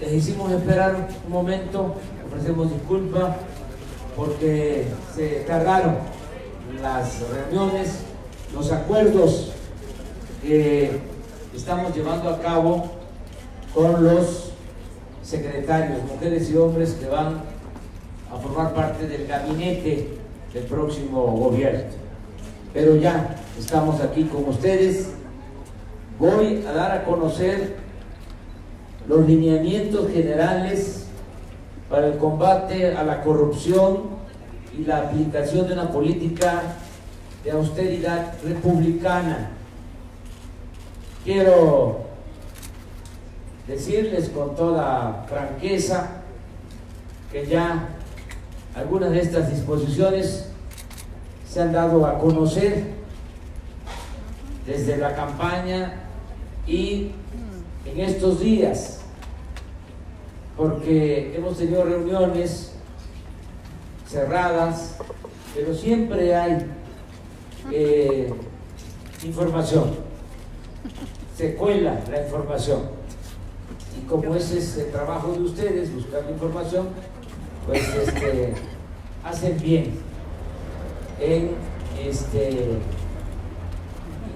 Les hicimos esperar un momento, ofrecemos disculpas porque se tardaron las reuniones, los acuerdos que estamos llevando a cabo con los secretarios, mujeres y hombres que van a formar parte del gabinete del próximo gobierno. Pero ya estamos aquí con ustedes. Voy a dar a conocer los lineamientos generales para el combate a la corrupción y la aplicación de una política de austeridad republicana. Quiero decirles con toda franqueza que ya algunas de estas disposiciones se han dado a conocer desde la campaña y en estos días, porque hemos tenido reuniones cerradas, pero siempre hay información, se cuela la información, y como ese es el trabajo de ustedes, buscar la información, pues hacen bien en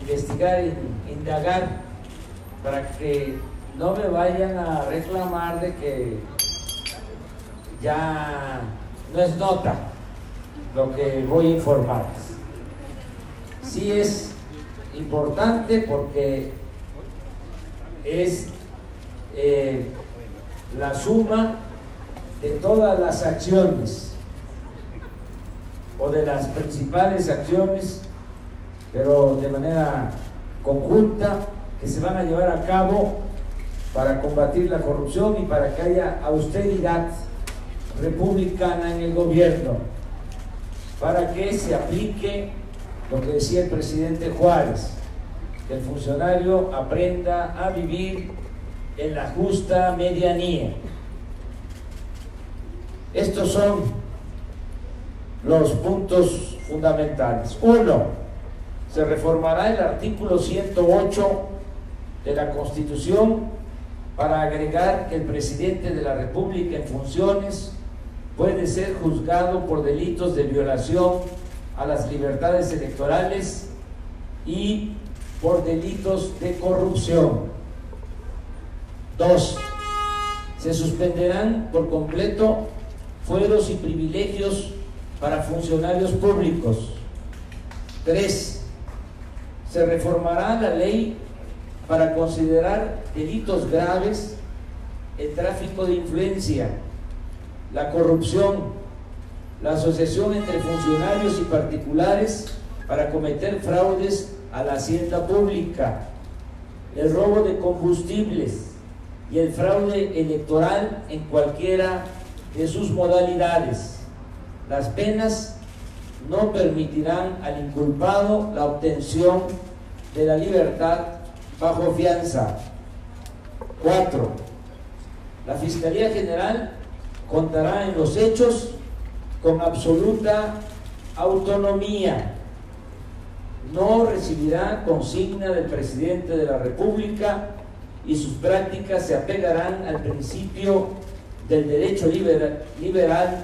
investigar, indagar, para que no me vayan a reclamar de que ya no es nota lo que voy a informarles. Sí es importante porque es la suma de todas las acciones o de las principales acciones, pero de manera conjunta, que se van a llevar a cabo para combatir la corrupción y para que haya austeridad republicana en el gobierno, para que se aplique lo que decía el presidente Juárez, que el funcionario aprenda a vivir en la justa medianía. Estos son los puntos fundamentales. 1. Se reformará el artículo 108 de la Constitución para agregar que el presidente de la República en funciones puede ser juzgado por delitos de violación a las libertades electorales y por delitos de corrupción. 2. Se suspenderán por completo fueros y privilegios para funcionarios públicos. 3. Se reformará la ley para considerar delitos graves el tráfico de influencia, la corrupción, la asociación entre funcionarios y particulares para cometer fraudes a la hacienda pública, el robo de combustibles y el fraude electoral en cualquiera de sus modalidades. Las penas no permitirán al inculpado la obtención de la libertad bajo fianza. 4. La Fiscalía General contará en los hechos con absoluta autonomía. No recibirá consigna del presidente de la República y sus prácticas se apegarán al principio del derecho liberal,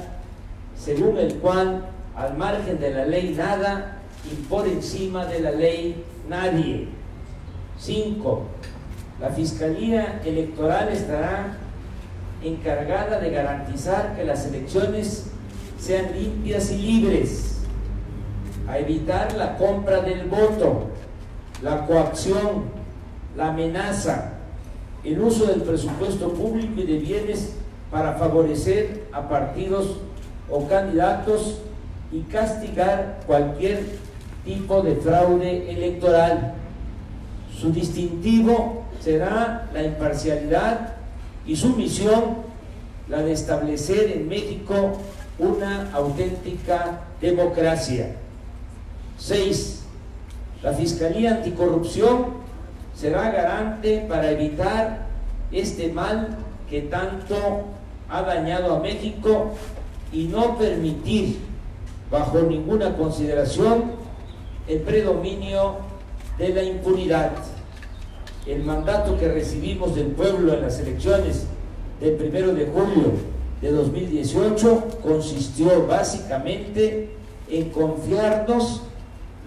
según el cual al margen de la ley nada y por encima de la ley nadie. 5. La Fiscalía Electoral estará encargada de garantizar que las elecciones sean limpias y libres, a evitar la compra del voto, la coacción, la amenaza, el uso del presupuesto público y de bienes para favorecer a partidos o candidatos y castigar cualquier tipo de fraude electoral. Su distintivo será la imparcialidad y su misión la de establecer en México una auténtica democracia. 6. La Fiscalía Anticorrupción será garante para evitar este mal que tanto ha dañado a México y no permitir bajo ninguna consideración el predominio de la impunidad. El mandato que recibimos del pueblo en las elecciones del 1 de julio de 2018 consistió básicamente en confiarnos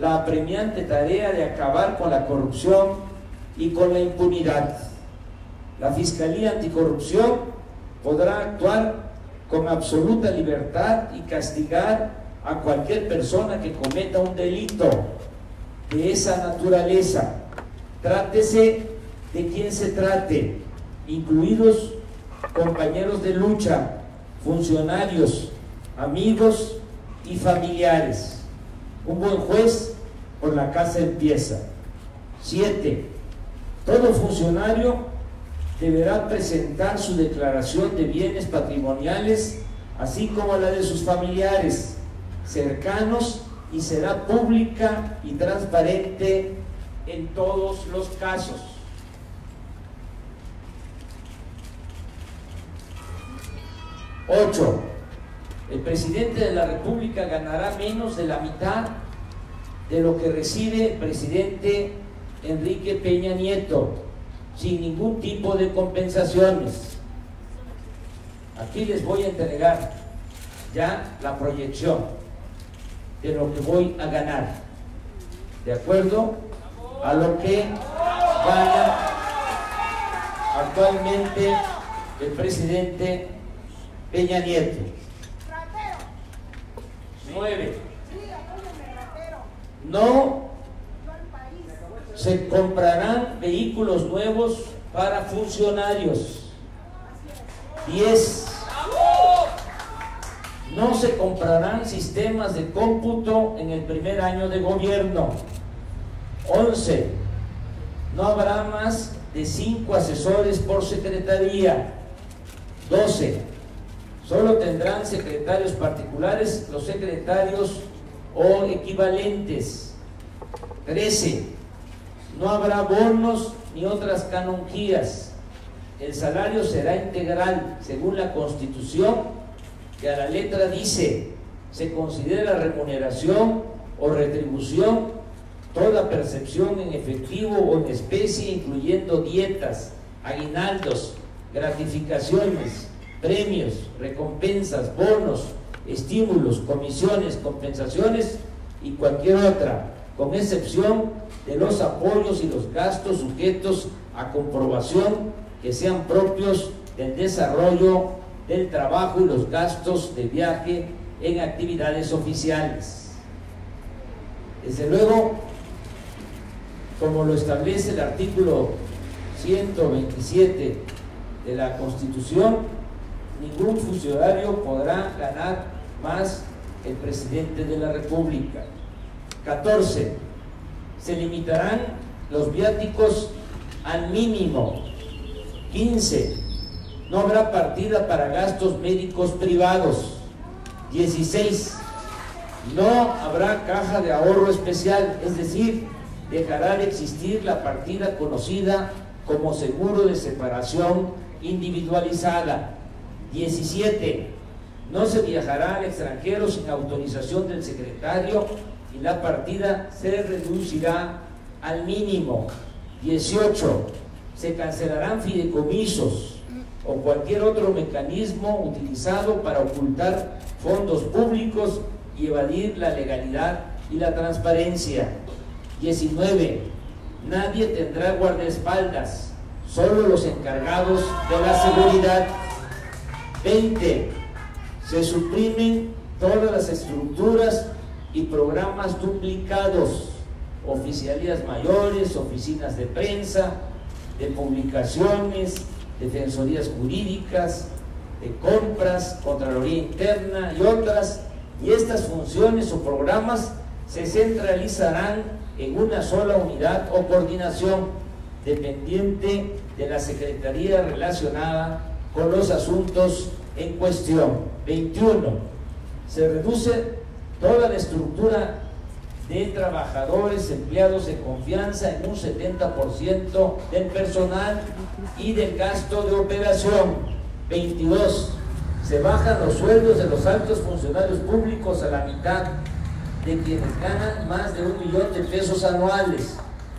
la apremiante tarea de acabar con la corrupción y con la impunidad. La Fiscalía Anticorrupción podrá actuar con absoluta libertad y castigar a cualquier persona que cometa un delito de esa naturaleza. Trátese de quien se trate, incluidos compañeros de lucha, funcionarios, amigos y familiares. Un buen juez por la casa empieza. 7. Todo funcionario deberá presentar su declaración de bienes patrimoniales, así como la de sus familiares cercanos, y será pública y transparente en todos los casos. 8. El presidente de la República ganará menos de la mitad de lo que recibe el presidente Enrique Peña Nieto, sin ningún tipo de compensaciones. Aquí les voy a entregar ya la proyección de lo que voy a ganar, de acuerdo a lo que gana actualmente el presidente Peña Nieto. 9. No se comprarán vehículos nuevos para funcionarios. 10. No se comprarán sistemas de cómputo en el primer año de gobierno. 11. No habrá más de 5 asesores por secretaría. 12. Solo tendrán secretarios particulares los secretarios o equivalentes. 13. No habrá bonos ni otras canonjías. El salario será integral según la Constitución, que a la letra dice: se considera remuneración o retribución toda percepción en efectivo o en especie, incluyendo dietas, aguinaldos, gratificaciones, premios, recompensas, bonos, estímulos, comisiones, compensaciones y cualquier otra, con excepción de los apoyos y los gastos sujetos a comprobación que sean propios del desarrollo del trabajo y los gastos de viaje en actividades oficiales. Desde luego, como lo establece el artículo 127 de la Constitución, ningún funcionario podrá ganar más que el presidente de la República. 14. Se limitarán los viáticos al mínimo. 15. No habrá partida para gastos médicos privados. 16. No habrá caja de ahorro especial, es decir, dejará de existir la partida conocida como seguro de separación individualizada. 17. No se viajará al extranjero sin autorización del secretario y la partida se reducirá al mínimo. 18. Se cancelarán fideicomisos o cualquier otro mecanismo utilizado para ocultar fondos públicos y evadir la legalidad y la transparencia. 19. Nadie tendrá guardaespaldas, solo los encargados de la seguridad. 20. Se suprimen todas las estructuras y programas duplicados, oficialías mayores, oficinas de prensa, de publicaciones, defensorías jurídicas, de compras, Contraloría Interna y otras, y estas funciones o programas se centralizarán en una sola unidad o coordinación dependiente de la Secretaría relacionada con los asuntos en cuestión. 21. Se reduce toda la estructura de trabajadores, empleados de confianza en un 70% del personal y del gasto de operación. 22. Se bajan los sueldos de los altos funcionarios públicos a la mitad de quienes ganan más de 1 millón de pesos anuales,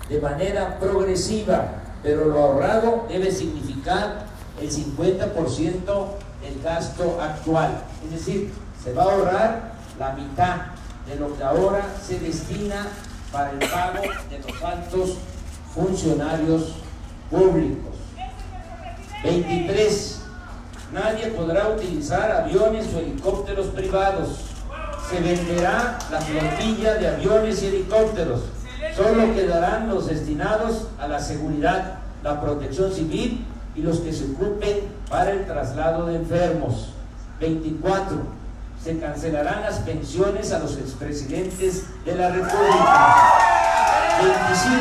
de manera progresiva, pero lo ahorrado debe significar el 50% del gasto actual. Es decir, se va a ahorrar la mitad de lo que ahora se destina para el pago de los altos funcionarios públicos. 23. Nadie podrá utilizar aviones o helicópteros privados. Se venderá la flotilla de aviones y helicópteros. Solo quedarán los destinados a la seguridad, la protección civil y los que se ocupen para el traslado de enfermos. 24. Se cancelarán las pensiones a los expresidentes de la República. 25.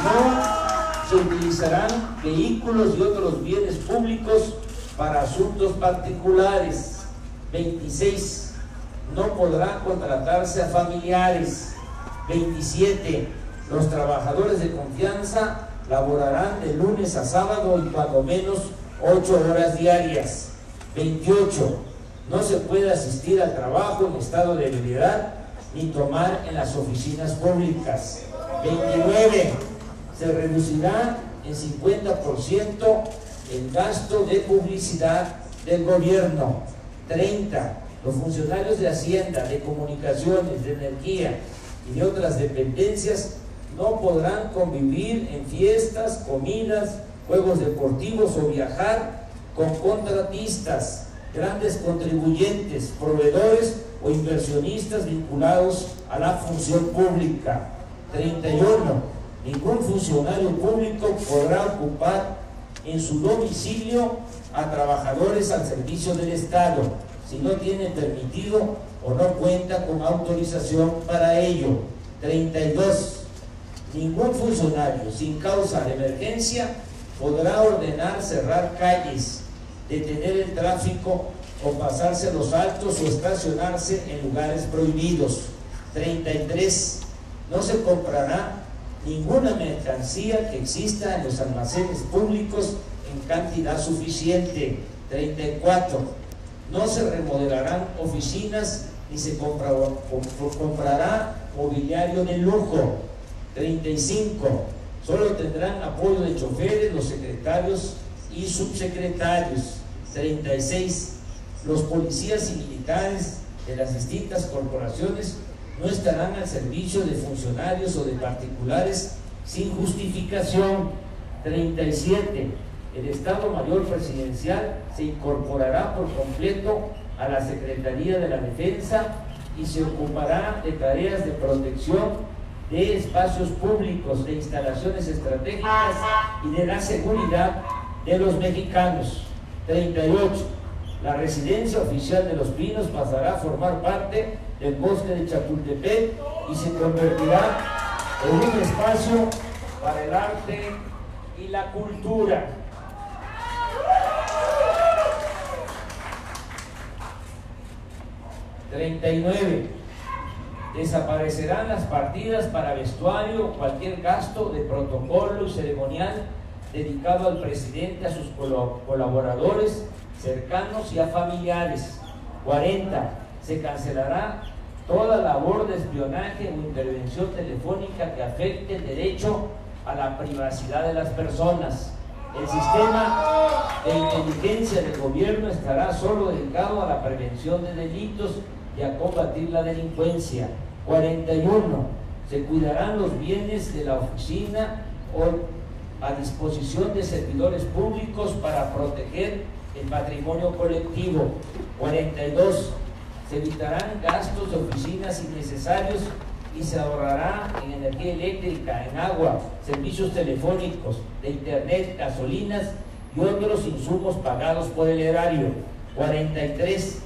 No se utilizarán vehículos y otros bienes públicos para asuntos particulares. 26. No podrán contratarse a familiares. 27. Los trabajadores de confianza laborarán de lunes a sábado y cuando menos 8 horas diarias. 28. No se puede asistir al trabajo en estado de ebriedad ni tomar en las oficinas públicas. 29. Se reducirá en 50% el gasto de publicidad del gobierno. 30. Los funcionarios de Hacienda, de Comunicaciones, de Energía y de otras dependencias no podrán convivir en fiestas, comidas, juegos deportivos o viajar con contratistas, grandes contribuyentes, proveedores o inversionistas vinculados a la función pública. 31. Ningún funcionario público podrá ocupar en su domicilio a trabajadores al servicio del Estado si no tiene permitido o no cuenta con autorización para ello. 32. Ningún funcionario sin causa de emergencia podrá ordenar cerrar calles, detener el tráfico o pasarse los altos o estacionarse en lugares prohibidos. 33. No se comprará ninguna mercancía que exista en los almacenes públicos en cantidad suficiente. 34. No se remodelarán oficinas ni se comprará mobiliario de lujo. 35. Solo tendrán apoyo de choferes los secretarios y subsecretarios. 36. Los policías y militares de las distintas corporaciones no estarán al servicio de funcionarios o de particulares sin justificación. 37. El Estado Mayor Presidencial se incorporará por completo a la Secretaría de la Defensa y se ocupará de tareas de protección de espacios públicos, de instalaciones estratégicas y de la seguridad de los mexicanos. 38. La residencia oficial de Los Pinos pasará a formar parte del bosque de Chapultepec y se convertirá en un espacio para el arte y la cultura. 39. Desaparecerán las partidas para vestuario o cualquier gasto de protocolo y ceremonial dedicado al presidente, a sus colaboradores cercanos y a familiares. 40. Se cancelará toda labor de espionaje o intervención telefónica que afecte el derecho a la privacidad de las personas. El sistema de inteligencia del gobierno estará solo dedicado a la prevención de delitos y a combatir la delincuencia. 41. Se cuidarán los bienes de la oficina o a disposición de servidores públicos para proteger el patrimonio colectivo. 42. Se evitarán gastos de oficinas innecesarios y se ahorrará en energía eléctrica, en agua, servicios telefónicos, de internet, gasolinas y otros insumos pagados por el erario. 43.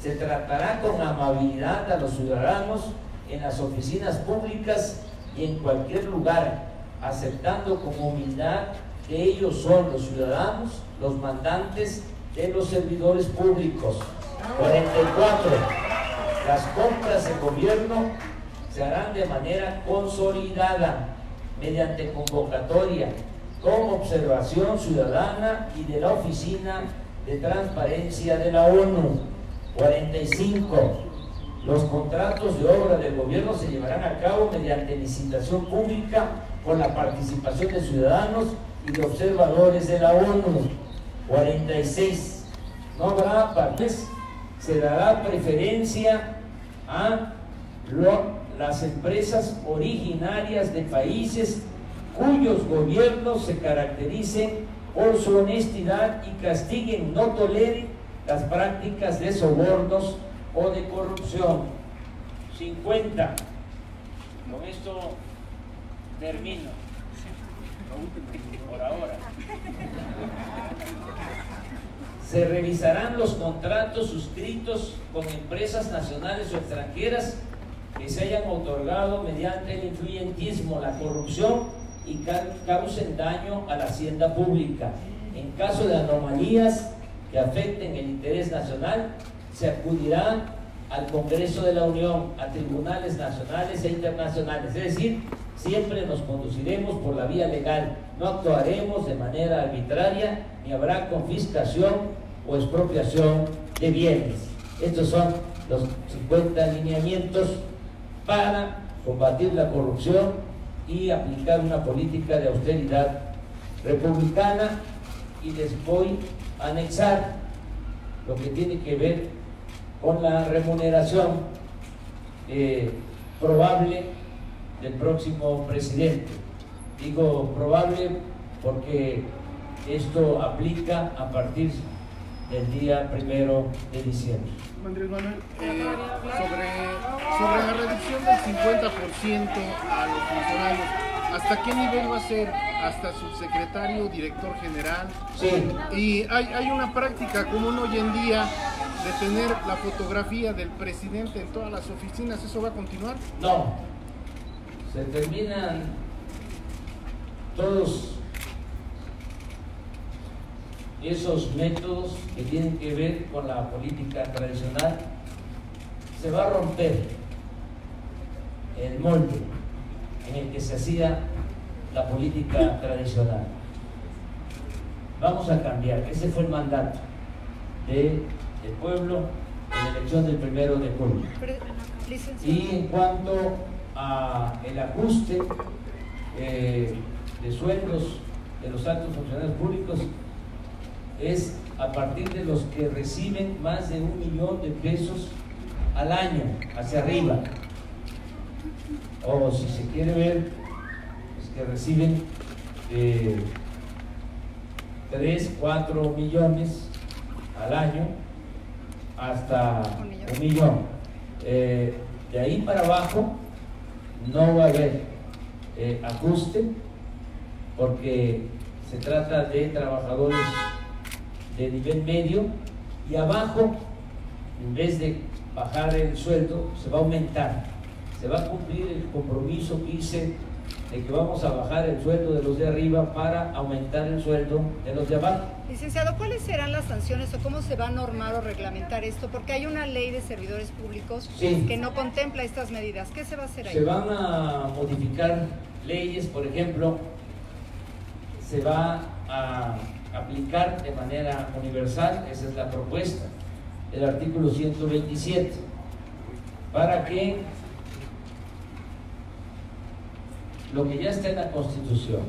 Se tratará con amabilidad a los ciudadanos en las oficinas públicas y en cualquier lugar, aceptando con humildad que ellos son los ciudadanos, los mandantes de los servidores públicos. 44. Las compras de gobierno se harán de manera consolidada, mediante convocatoria, con observación ciudadana y de la Oficina de Transparencia de la ONU. 45. Los contratos de obra del gobierno se llevarán a cabo mediante licitación pública con la participación de ciudadanos y de observadores de la ONU. 46. No habrá partes, se dará preferencia a las empresas originarias de países cuyos gobiernos se caractericen por su honestidad y castiguen, no toleren las prácticas de sobornos o de corrupción. 50. Con esto termino. Por ahora. Se revisarán los contratos suscritos con empresas nacionales o extranjeras que se hayan otorgado mediante el influyentismo, la corrupción y causen daño a la hacienda pública. En caso de anomalías que afecten el interés nacional, se acudirá al Congreso de la Unión, a tribunales nacionales e internacionales. Es decir, siempre nos conduciremos por la vía legal, no actuaremos de manera arbitraria, ni habrá confiscación o expropiación de bienes. Estos son los 50 lineamientos para combatir la corrupción y aplicar una política de austeridad republicana. Y les voy a anexar lo que tiene que ver con la remuneración probable del próximo presidente. Digo probable porque esto aplica a partir del día 1 de diciembre. Andrés Manuel, sobre la reducción del 50% a los funcionarios, ¿hasta qué nivel va a ser? ¿Hasta subsecretario, director general? Sí. Y hay una práctica común hoy en día de tener la fotografía del presidente en todas las oficinas. ¿Eso va a continuar? No. Se terminan todos esos métodos que tienen que ver con la política tradicional. Se va a romper el molde en el que se hacía la política tradicional. Vamos a cambiar. Ese fue el mandato del pueblo en la elección del 1 de julio. Y en cuanto a el ajuste de sueldos de los altos funcionarios públicos, es a partir de los que reciben más de 1 millón de pesos al año hacia arriba, o si se quiere ver, los que reciben 3, 4 millones al año hasta 1 millón. De ahí para abajo no va a haber ajuste, porque se trata de trabajadores de nivel medio, y abajo, en vez de bajar el sueldo, se va a aumentar. Se va a cumplir el compromiso que hice de que vamos a bajar el sueldo de los de arriba para aumentar el sueldo de los de abajo. Licenciado, ¿cuáles serán las sanciones o cómo se va a normar o reglamentar esto? Porque hay una ley de servidores públicos que no contempla estas medidas. ¿Qué se va a hacer ahí? Se van a modificar leyes, por ejemplo, se va a aplicar de manera universal, esa es la propuesta, el artículo 127, para que lo que ya está en la Constitución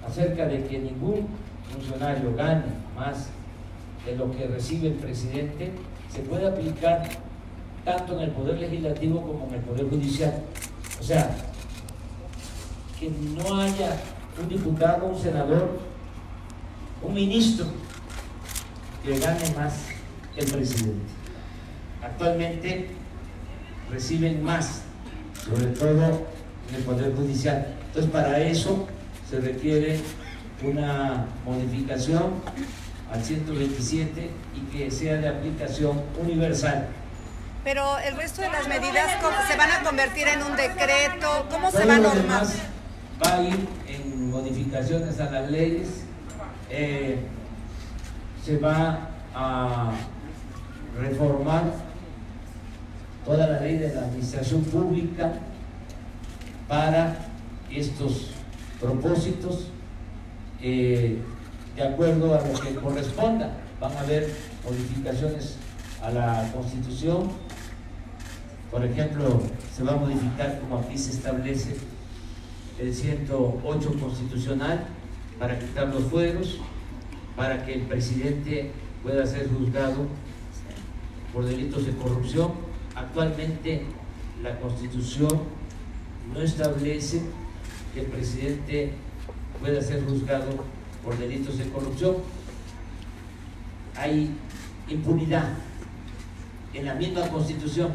acerca de que ningún funcionario gane más de lo que recibe el presidente, se puede aplicar tanto en el Poder Legislativo como en el Poder Judicial. O sea, que no haya un diputado, un senador, un ministro que gane más que el presidente. Actualmente reciben más, sobre todo en el Poder Judicial. Entonces, para eso se requiere una modificación al 127 y que sea de aplicación universal. Pero el resto de las medidas se van a convertir en un decreto. ¿Cómo se va a normar? Va a ir en modificaciones a las leyes. Se va a reformar toda la ley de la administración pública para estos propósitos, de acuerdo a lo que corresponda. Van a haber modificaciones a la Constitución. Por ejemplo, se va a modificar, como aquí se establece, el 108 constitucional para quitar los fueros. para que el presidente pueda ser juzgado por delitos de corrupción. Actualmente la Constitución no establece que el presidente pueda ser juzgado por delitos de corrupción. Hay impunidad en la misma Constitución.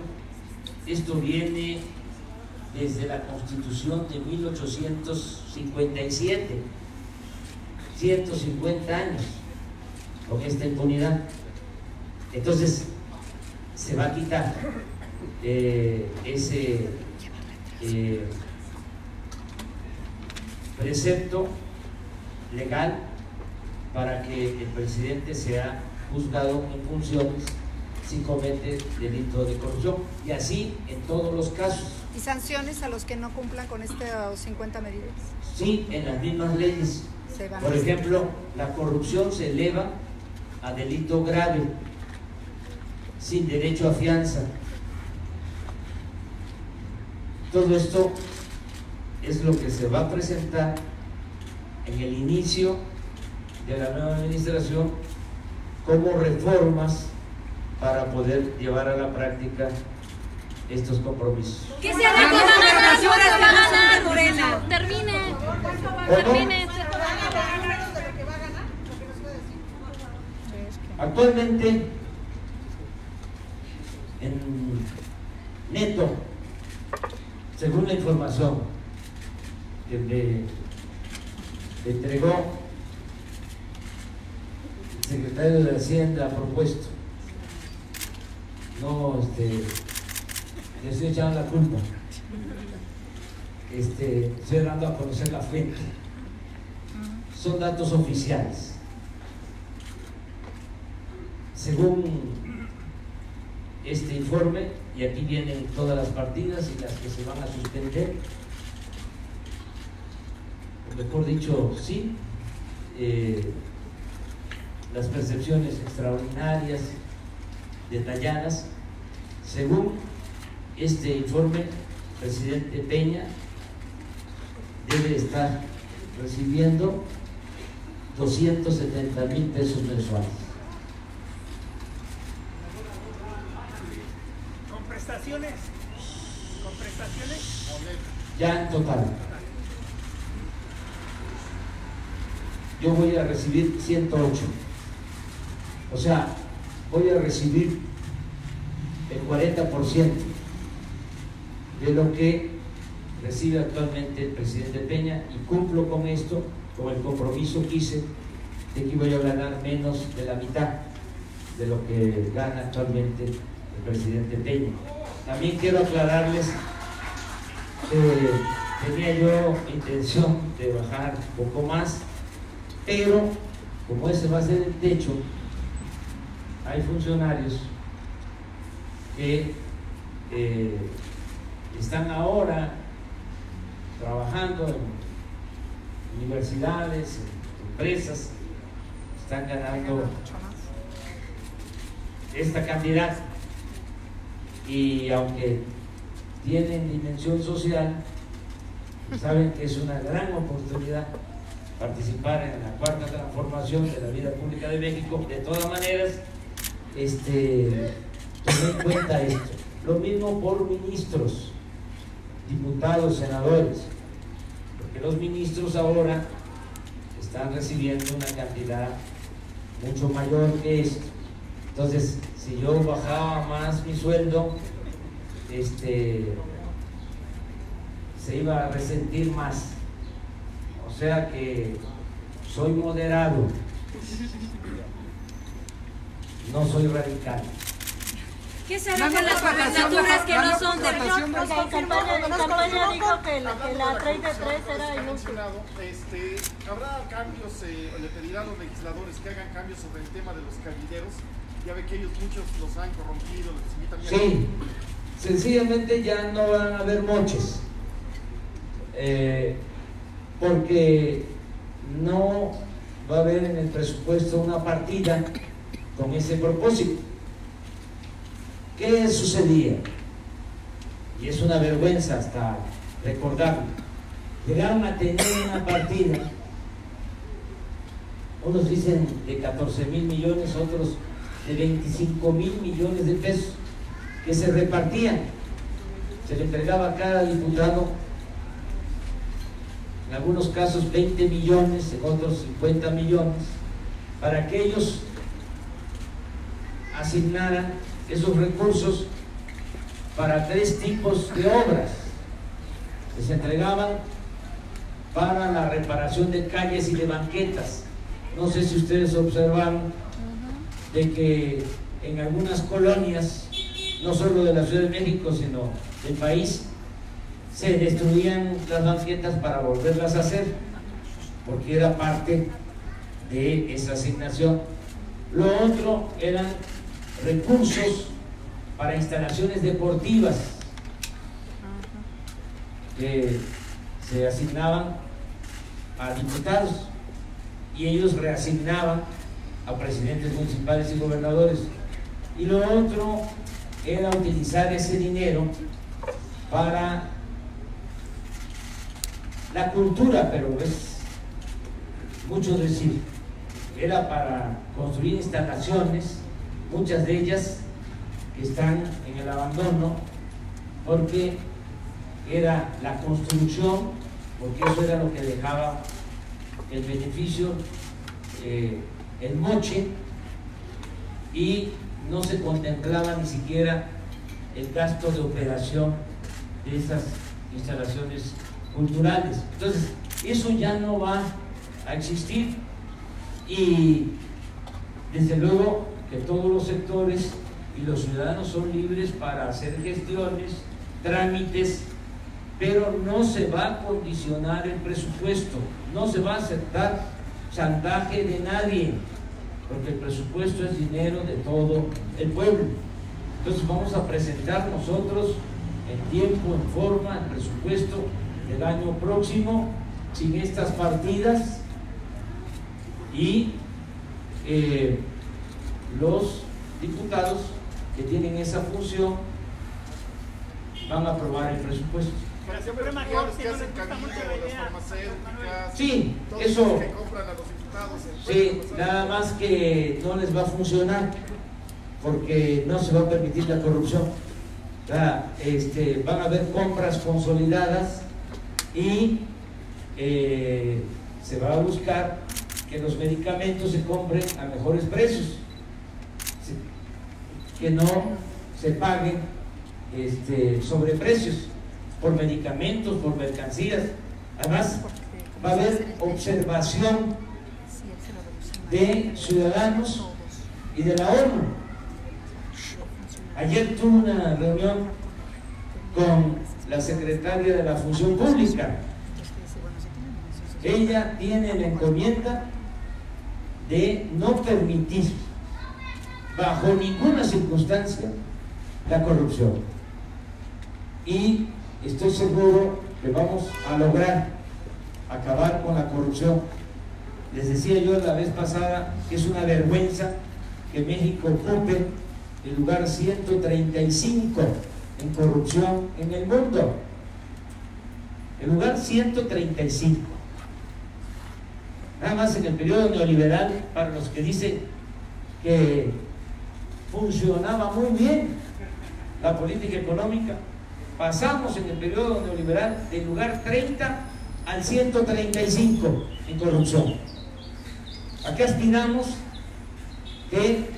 Esto viene desde la Constitución de 1857, 150 años con esta impunidad. Entonces se va a quitar ese precepto legal para que el presidente sea juzgado en funciones si comete delito de corrupción, y así en todos los casos. ¿Y sanciones a los que no cumplan con estas 50 medidas? Sí, en las mismas leyes. Por ejemplo, la corrupción se eleva a delito grave, sin derecho a fianza. Todo esto es lo que se va a presentar en el inicio de la nueva administración como reformas para poder llevar a la práctica estos compromisos. ¿Qué se hará con las basura que va a ganar, Morena? Termine. Actualmente, en neto, según la información que me entregó el secretario de Hacienda propuesto, no le estoy echando la culpa, estoy dando a conocer la fuente, son datos oficiales. Según este informe, y aquí vienen todas las partidas y las que se van a suspender, o mejor dicho, sí, las percepciones extraordinarias, detalladas. Según este informe, el presidente Peña debe estar recibiendo 270,000 pesos mensuales. ¿Con prestaciones? Ya en total. Yo voy a recibir 108. O sea, voy a recibir el 40% de lo que recibe actualmente el presidente Peña, y cumplo con esto, con el compromiso que hice de que voy a ganar menos de la mitad de lo que gana actualmente el presidente Peña. También quiero aclararles que tenía yo intención de bajar un poco más, pero como ese va a ser el techo, hay funcionarios que están ahora trabajando en universidades, en empresas, están ganando esta cantidad, y aunque tienen dimensión social, saben que es una gran oportunidad participar en la cuarta transformación de la vida pública de México. De todas maneras, tomé en cuenta esto. Lo mismo por ministros, diputados, senadores, porque los ministros ahora están recibiendo una cantidad mucho mayor que esto. Entonces, si yo bajaba más mi sueldo, se iba a resentir más. O sea que soy moderado, no soy radical. ¿Qué se hará con las gubernaturas que no son de En campaña dijo que la 3 de 3 era inútil. ¿Habrá cambios, le pedirá a los legisladores que hagan cambios sobre el tema de los cabilderos? Ya ve que ellos muchos los han corrompido, los invitan. Sí, sencillamente ya no van a haber moches, porque no va a haber en el presupuesto una partida con ese propósito. ¿Qué sucedía? Y es una vergüenza hasta recordarlo. Llegaron a tener una partida unos dicen de 14,000 millones, otros de 25,000 millones de pesos, que se repartían. Se le entregaba a cada diputado, en algunos casos 20 millones, en otros 50 millones, para que ellos asignaran esos recursos para 3 tipos de obras que se entregaban para la reparación de calles y de banquetas. No sé si ustedes observaron de que en algunas colonias, no solo de la Ciudad de México, sino del país, se destruían las banquetas para volverlas a hacer, porque era parte de esa asignación. Lo otro eran recursos para instalaciones deportivas que se asignaban a diputados y ellos reasignaban a presidentes municipales y gobernadores. Y lo otro era utilizar ese dinero para la cultura, pero es mucho decir, era para construir instalaciones, muchas de ellas que están en el abandono, porque era la construcción, porque eso era lo que dejaba el beneficio, el moche, y no se contemplaba ni siquiera el gasto de operación de esas instalaciones culturales. Entonces, eso ya no va a existir, y desde luego que todos los sectores y los ciudadanos son libres para hacer gestiones, trámites, pero no se va a condicionar el presupuesto, no se va a aceptar chantaje de nadie, porque el presupuesto es dinero de todo el pueblo. Entonces vamos a presentar nosotros en tiempo, en forma, el presupuesto del año próximo, sin estas partidas, y los diputados que tienen esa función van a aprobar el presupuesto. Pero siempre mejor si no les gusta mucho la idea. Sí, eso. Que compran a los diputados. Sí, nada más que no les va a funcionar porque no se va a permitir la corrupción. O sea, van a haber compras consolidadas y se va a buscar que los medicamentos se compren a mejores precios, que no se paguen sobreprecios por medicamentos, por mercancías. Además, va a haber observación de ciudadanos y de la ONU. Ayer tuve una reunión con la secretaria de la Función Pública. Ella tiene la encomienda de no permitir bajo ninguna circunstancia la corrupción, y estoy seguro que vamos a lograr acabar con la corrupción. Les decía yo la vez pasada que es una vergüenza que México ocupe el lugar 135 en corrupción en el mundo, el lugar 135. Nada más en el periodo neoliberal, para los que dicen que funcionaba muy bien la política económica, pasamos en el periodo neoliberal del lugar 30 al 135 en corrupción. Aquí aspiramos que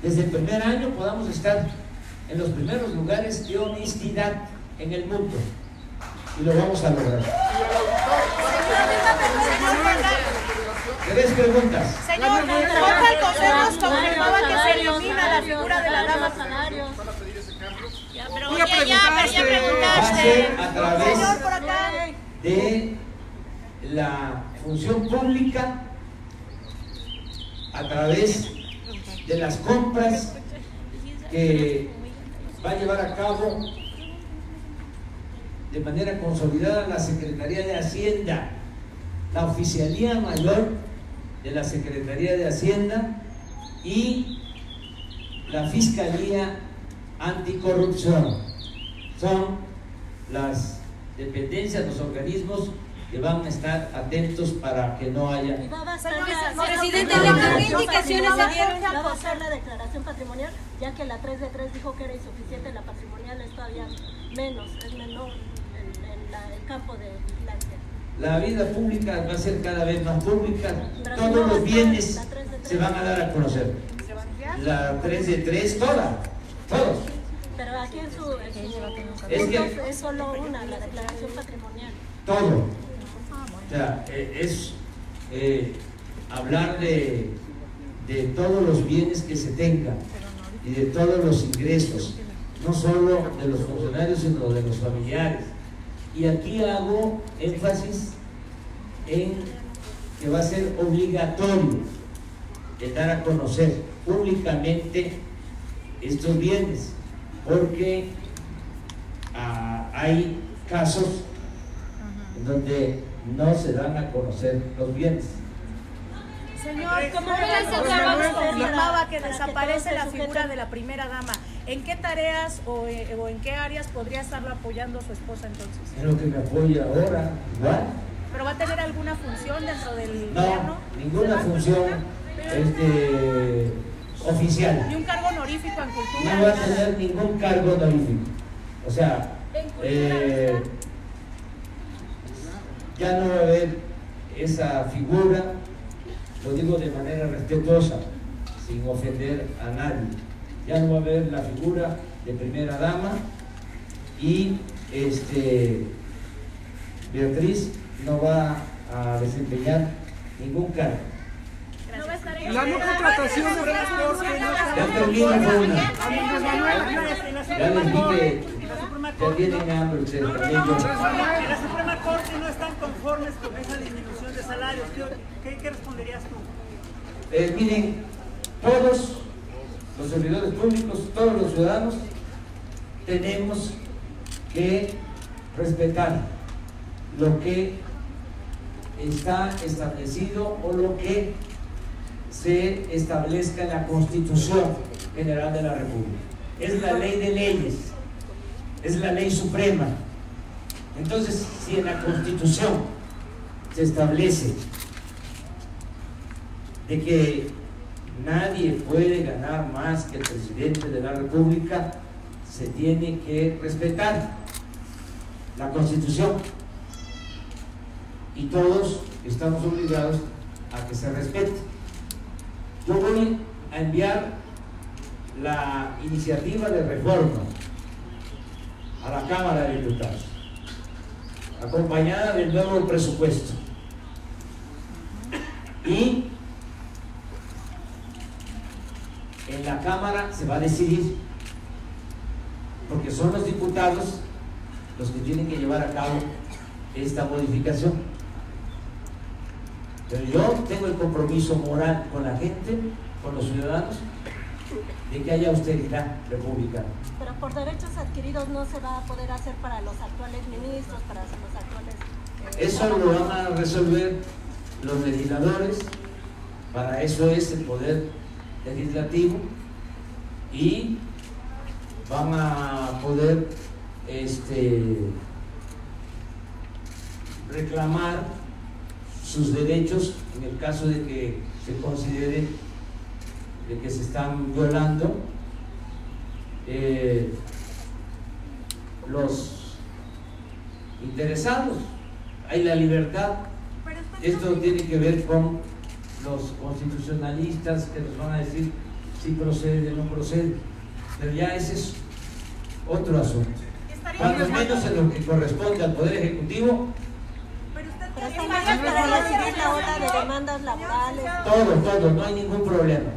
desde el primer año podamos estar en los primeros lugares de honestidad en el mundo, y lo vamos a lograr. ¿Tres preguntas? Señor, el Consejo nos confirmaba que se elimina la figura de la dama. Pero ya preguntaste. Va a ser a través de la función pública, a través de las compras que va a llevar a cabo de manera consolidada la Secretaría de Hacienda, la Oficialía Mayor de la Secretaría de Hacienda y la Fiscalía Anticorrupción. Son las dependencias, los organismos que van a estar atentos para que no haya... Presidente, ¿qué indicaciones se dieron? Va a hacer la declaración patrimonial, ya que la 3 de 3 dijo que era insuficiente, la patrimonial es todavía menos, es menor el campo de vigilancia. La vida pública va a ser cada vez más pública, todos los bienes se van a dar a conocer. La 3 de 3, todos. Pero aquí en su es solo una, la declaración patrimonial. Todo. O sea, es hablar de todos los bienes que se tengan y de todos los ingresos, no solo de los funcionarios, sino de los familiares. Y aquí hago énfasis en que va a ser obligatorio el dar a conocer públicamente estos bienes, porque hay casos en donde no se dan a conocer los bienes. Señor, ¿cómo confirmaba que desaparece la figura de la primera dama? ¿En qué tareas o en qué áreas podría estarlo apoyando su esposa entonces? Es lo que me apoya ahora, igual. ¿Pero va a tener alguna función dentro del No, gobierno? ninguna función oficial. ¿Ni un cargo honorífico en cultura? No va a tener ningún cargo honorífico. O sea, ya no va a haber esa figura, lo digo de manera respetuosa, sin ofender a nadie. Ya no va a haber la figura de primera dama y Beatriz no va a desempeñar ningún cargo. La no contratación de transporte. Ya termino con una. Ya les dije, ya tienen hambre ustedes también. En la Suprema Corte no están conformes con esa disminución de salarios. ¿Qué responderías tú? Miren, todos los servidores públicos, todos los ciudadanos, tenemos que respetar lo que está establecido o lo que se establezca en la Constitución General de la República. Es la ley de leyes, es la ley suprema. Entonces, si en la Constitución se establece de que nadie puede ganar más que el presidente de la República, se tiene que respetar la Constitución y todos estamos obligados a que se respete. Yo voy a enviar la iniciativa de reforma a la Cámara de Diputados, acompañada del nuevo presupuesto, y en la Cámara se va a decidir, porque son los diputados los que tienen que llevar a cabo esta modificación. Pero yo tengo el compromiso moral con la gente, con los ciudadanos, de que haya austeridad republicana. Pero por derechos adquiridos no se va a poder hacer para los actuales ministros, para los actuales... Eso lo van a resolver los legisladores, para eso es el poder legislativo, y van a poder reclamar sus derechos en el caso de que se considere de que se están violando los interesados. Hay la libertad. Esto tiene que ver con los constitucionalistas que nos van a decir si procede o no procede, pero ya ese es otro asunto. Cuando menos en lo que corresponde al Poder Ejecutivo. Pero están para recibir la ola de demandas laborales. Todo, no hay ningún problema.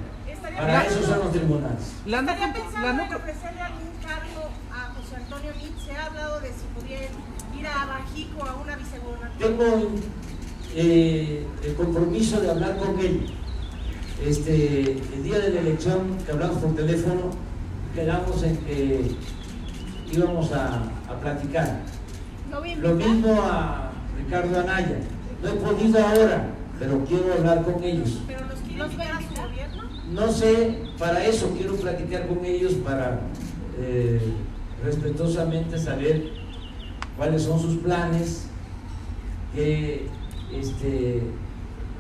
Para eso son los tribunales. ¿Estaría pensando en ofrecerle algún cargo a José Antonio Meade? Se ha hablado de si podría ir a Banjico a una vicegubernatura. Tengo el compromiso de hablar con él. El día de la elección que hablamos por teléfono, quedamos en que íbamos a platicar. Lo mismo a Ricardo Anaya. No he podido ahora, pero quiero hablar con ellos. ¿Pero los quieren invitar a su gobierno? No sé, para eso quiero platicar con ellos, para respetuosamente saber cuáles son sus planes, que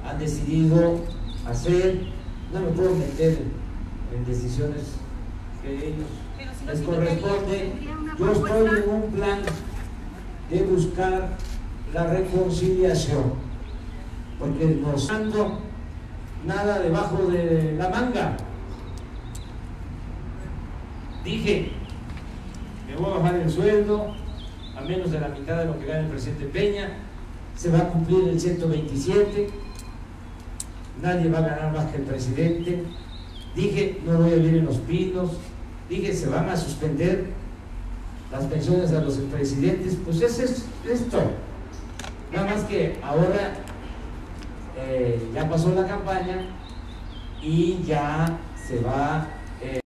han decidido hacer. No me puedo meter en decisiones que ellos les corresponde. Yo estoy en un plan de buscar la reconciliación, porque no ando nada debajo de la manga. Dije, me voy a bajar el sueldo a menos de la mitad de lo que gana el presidente Peña, se va a cumplir el 127, nadie va a ganar más que el presidente. Dije, no voy a vivir en Los Pinos. Dije, se van a suspender las pensiones a los presidentes. Pues eso es esto. Nada más que ahora ya pasó la campaña y ya se va